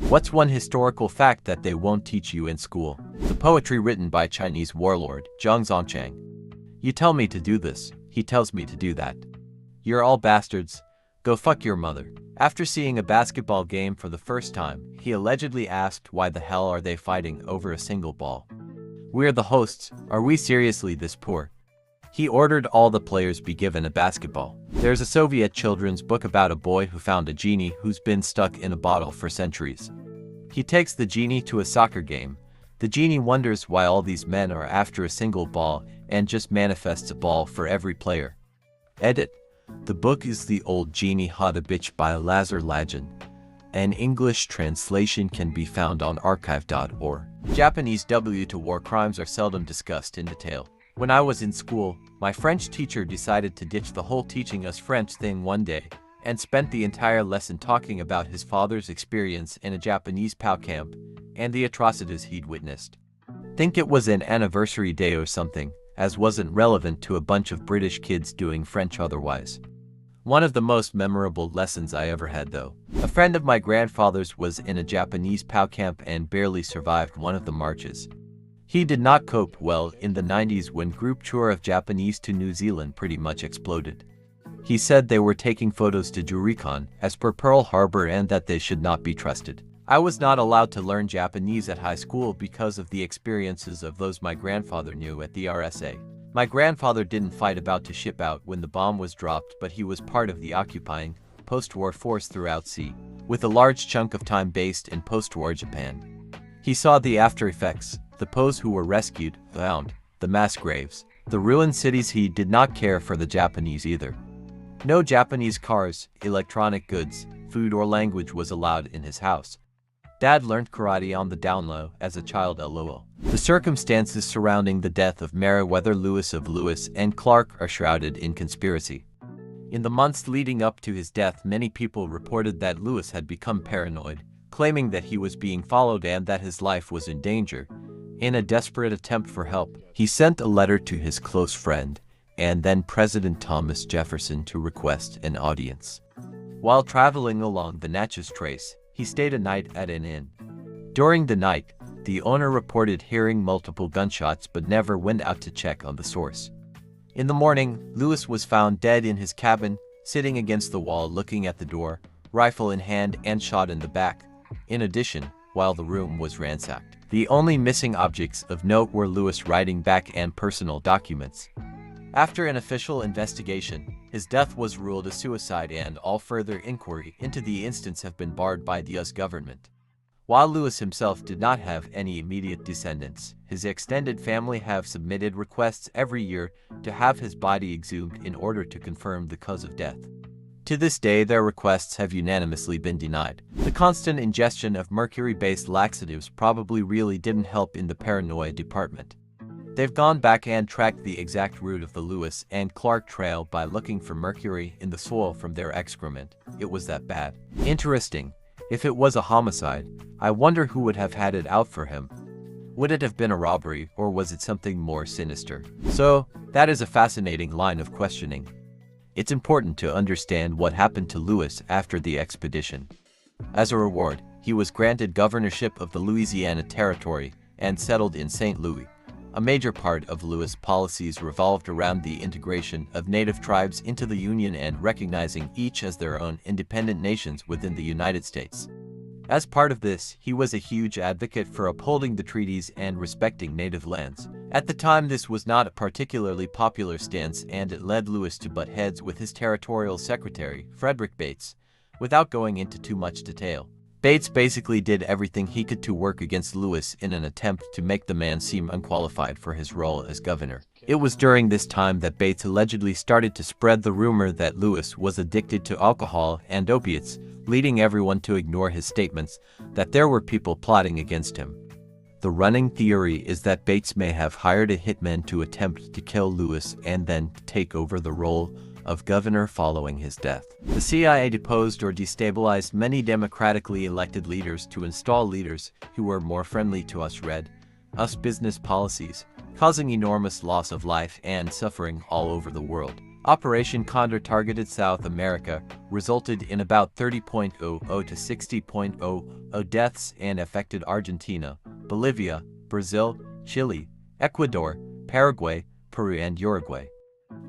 What's one historical fact that they won't teach you in school? The poetry written by Chinese warlord Zhang Zongchang. You tell me to do this, he tells me to do that. You're all bastards. Go fuck your mother. After seeing a basketball game for the first time, he allegedly asked why the hell are they fighting over a single ball. We're the hosts, are we seriously this poor? He ordered all the players be given a basketball. There's a Soviet children's book about a boy who found a genie who's been stuck in a bottle for centuries. He takes the genie to a soccer game. The genie wonders why all these men are after a single ball and just manifests a ball for every player. Edit. The book is The Old Genie Had a Bitch by Lazar Lajin. An English translation can be found on archive.org. Japanese W to war crimes are seldom discussed in detail. When I was in school, my French teacher decided to ditch the whole teaching us French thing one day, and spent the entire lesson talking about his father's experience in a Japanese POW camp, and the atrocities he'd witnessed. Think it was an anniversary day or something, as wasn't relevant to a bunch of British kids doing French otherwise. One of the most memorable lessons I ever had though. A friend of my grandfather's was in a Japanese POW camp and barely survived one of the marches. He did not cope well in the 90s when group tour of Japanese to New Zealand pretty much exploded. He said they were taking photos to Jurikon as per Pearl Harbor and that they should not be trusted. I was not allowed to learn Japanese at high school because of the experiences of those my grandfather knew at the RSA. My grandfather didn't fight about to ship out when the bomb was dropped, but he was part of the occupying, post-war force throughout sea, with a large chunk of time based in post-war Japan. He saw the after effects, the Poes who were rescued, found, the mass graves, the ruined cities. He did not care for the Japanese either. No Japanese cars, electronic goods, food or language was allowed in his house. Dad learned karate on the down low as a child. LOL. The circumstances surrounding the death of Meriwether Lewis of Lewis and Clark are shrouded in conspiracy. In the months leading up to his death, many people reported that Lewis had become paranoid, claiming that he was being followed and that his life was in danger. In a desperate attempt for help, he sent a letter to his close friend, and then President Thomas Jefferson to request an audience. While traveling along the Natchez Trace, he stayed a night at an inn. During the night, the owner reported hearing multiple gunshots but never went out to check on the source. In the morning, Lewis was found dead in his cabin, sitting against the wall looking at the door, rifle in hand and shot in the back. In addition, while the room was ransacked, the only missing objects of note were Lewis' writing back and personal documents. After an official investigation, his death was ruled a suicide and all further inquiry into the instance have been barred by the US government. While Lewis himself did not have any immediate descendants, his extended family have submitted requests every year to have his body exhumed in order to confirm the cause of death. To this day, their requests have unanimously been denied. The constant ingestion of mercury-based laxatives probably really didn't help in the paranoia department. They've gone back and tracked the exact route of the Lewis and Clark trail by looking for mercury in the soil from their excrement. It was that bad. Interesting. If it was a homicide, I wonder who would have had it out for him. Would it have been a robbery, or was it something more sinister? So, that is a fascinating line of questioning. It's important to understand what happened to Lewis after the expedition. As a reward, he was granted governorship of the Louisiana Territory and settled in St. Louis. A major part of Lewis' policies revolved around the integration of native tribes into the Union and recognizing each as their own independent nations within the United States. As part of this, he was a huge advocate for upholding the treaties and respecting native lands. At the time, this was not a particularly popular stance, and it led Lewis to butt heads with his territorial secretary, Frederick Bates. Without going into too much detail, Bates basically did everything he could to work against Lewis in an attempt to make the man seem unqualified for his role as governor. It was during this time that Bates allegedly started to spread the rumor that Lewis was addicted to alcohol and opiates, leading everyone to ignore his statements that there were people plotting against him. The running theory is that Bates may have hired a hitman to attempt to kill Lewis and then take over the role of governor following his death. The CIA deposed or destabilized many democratically elected leaders to install leaders who were more friendly to US business policies, causing enormous loss of life and suffering all over the world. Operation Condor targeted South America, resulted in about 30.00 to 60.00 deaths and affected Argentina, Bolivia, Brazil, Chile, Ecuador, Paraguay, Peru and Uruguay.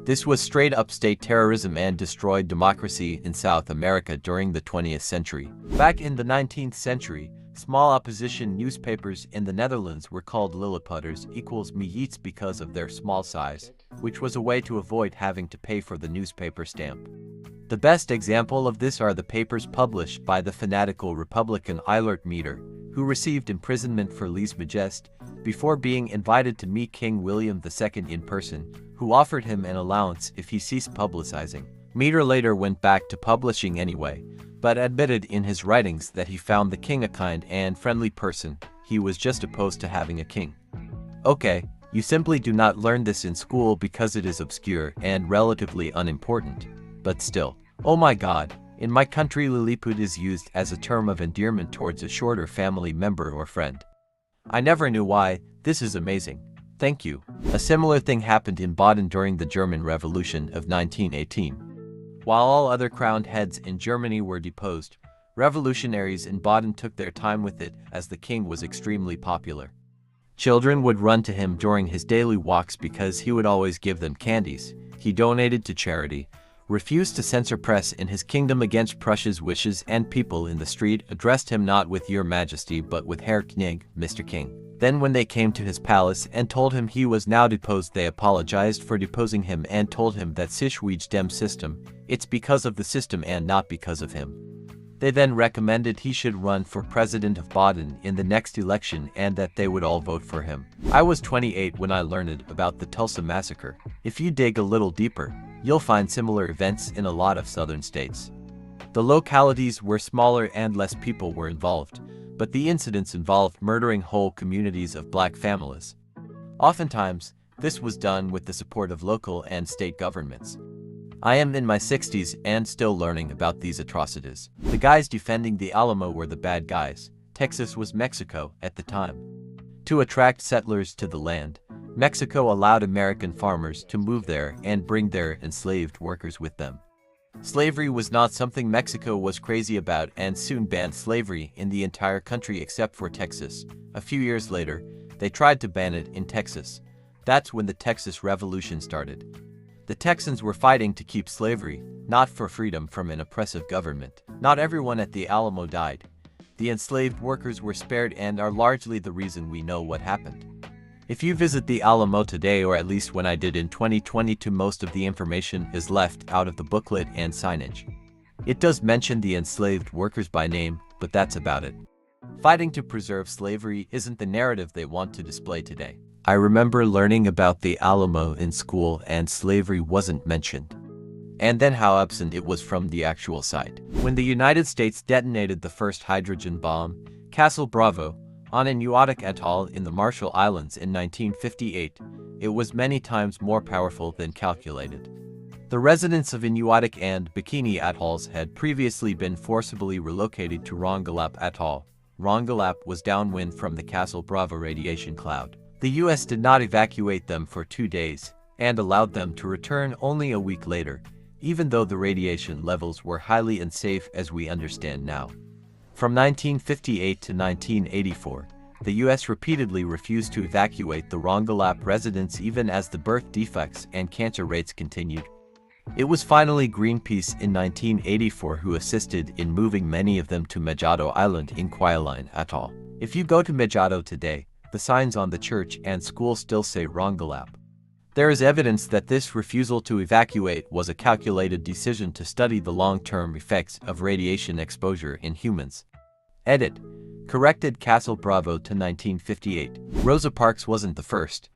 This was straight-up state terrorism and destroyed democracy in South America during the 20th century. Back in the 19th century, small opposition newspapers in the Netherlands were called Lilliputters equals meets because of their small size, which was a way to avoid having to pay for the newspaper stamp. The best example of this are the papers published by the fanatical Republican Eilert Meter, who received imprisonment for lèse-majesté before being invited to meet King William II in person, who offered him an allowance if he ceased publicizing. Meter later went back to publishing anyway, but admitted in his writings that he found the king a kind and friendly person. He was just opposed to having a king. Okay, you simply do not learn this in school because it is obscure and relatively unimportant. But still, oh my god, in my country Lilliput is used as a term of endearment towards a shorter family member or friend. I never knew why. This is amazing. Thank you. A similar thing happened in Baden during the German Revolution of 1918. While all other crowned heads in Germany were deposed, revolutionaries in Baden took their time with it as the king was extremely popular. Children would run to him during his daily walks because he would always give them candies. He donated to charity, refused to censor press in his kingdom against Prussia's wishes, and people in the street addressed him not with Your Majesty but with Herr König, Mr. King. Then when they came to his palace and told him he was now deposed, they apologized for deposing him and told him that sich wege dem System, it's because of the system and not because of him. They then recommended he should run for president of Baden in the next election and that they would all vote for him. I was 28 when I learned about the Tulsa massacre. If you dig a little deeper, you'll find similar events in a lot of southern states. The localities were smaller and less people were involved, but the incidents involved murdering whole communities of black families. Oftentimes, this was done with the support of local and state governments. I am in my 60s and still learning about these atrocities. The guys defending the Alamo were the bad guys. Texas was Mexico at the time. To attract settlers to the land, Mexico allowed American farmers to move there and bring their enslaved workers with them. Slavery was not something Mexico was crazy about and soon banned slavery in the entire country except for Texas. A few years later, they tried to ban it in Texas. That's when the Texas Revolution started. The Texans were fighting to keep slavery, not for freedom from an oppressive government. Not everyone at the Alamo died. The enslaved workers were spared and are largely the reason we know what happened. If you visit the Alamo today, or at least when I did in 2022, most of the information is left out of the booklet and signage. It does mention the enslaved workers by name, but that's about it. Fighting to preserve slavery isn't the narrative they want to display today. I remember learning about the Alamo in school and slavery wasn't mentioned. And then how absent it was from the actual site. When the United States detonated the first hydrogen bomb, Castle Bravo, on Innuatik Atoll in the Marshall Islands in 1958, it was many times more powerful than calculated. The residents of Innuatik and Bikini Atolls had previously been forcibly relocated to Rongelap Atoll. Rongelap was downwind from the Castle Bravo radiation cloud. The US did not evacuate them for 2 days, and allowed them to return only a week later, even though the radiation levels were highly unsafe as we understand now. From 1958 to 1984, the US repeatedly refused to evacuate the Rongelap residents even as the birth defects and cancer rates continued. It was finally Greenpeace in 1984 who assisted in moving many of them to Mejado Island in Kwajalein Atoll. If you go to Mejado today, the signs on the church and school still say Rongelap. There is evidence that this refusal to evacuate was a calculated decision to study the long-term effects of radiation exposure in humans. Edit. Corrected Castle Bravo to 1958. Rosa Parks wasn't the first.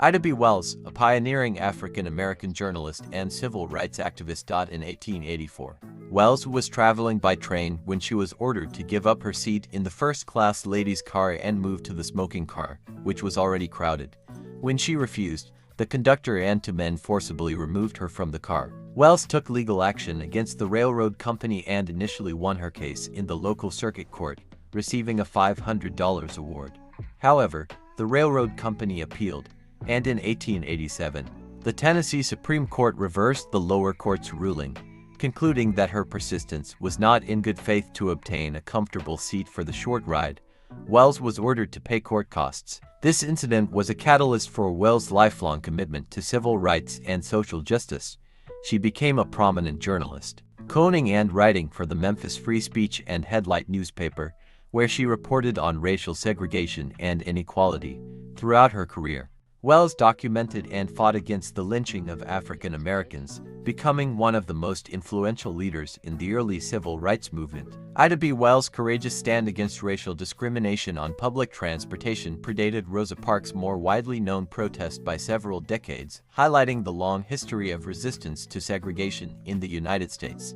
Ida B. Wells, a pioneering African-American journalist and civil rights activist, died in 1884. Wells was traveling by train when she was ordered to give up her seat in the first-class ladies' car and move to the smoking car, which was already crowded. When she refused, the conductor and 2 men forcibly removed her from the car. Wells took legal action against the railroad company and initially won her case in the local circuit court, receiving a $500 award. However, the railroad company appealed, and in 1887, The Tennessee Supreme Court reversed the lower court's ruling, concluding that her persistence was not in good faith to obtain a comfortable seat for the short ride. Wells was ordered to pay court costs. This incident was a catalyst for Wells' lifelong commitment to civil rights and social justice. She became a prominent journalist, owning and writing for the Memphis Free Speech and Headlight newspaper, where she reported on racial segregation and inequality. Throughout her career, Wells documented and fought against the lynching of African Americans, becoming one of the most influential leaders in the early civil rights movement. Ida B. Wells' courageous stand against racial discrimination on public transportation predated Rosa Parks' more widely known protest by several decades, highlighting the long history of resistance to segregation in the United States.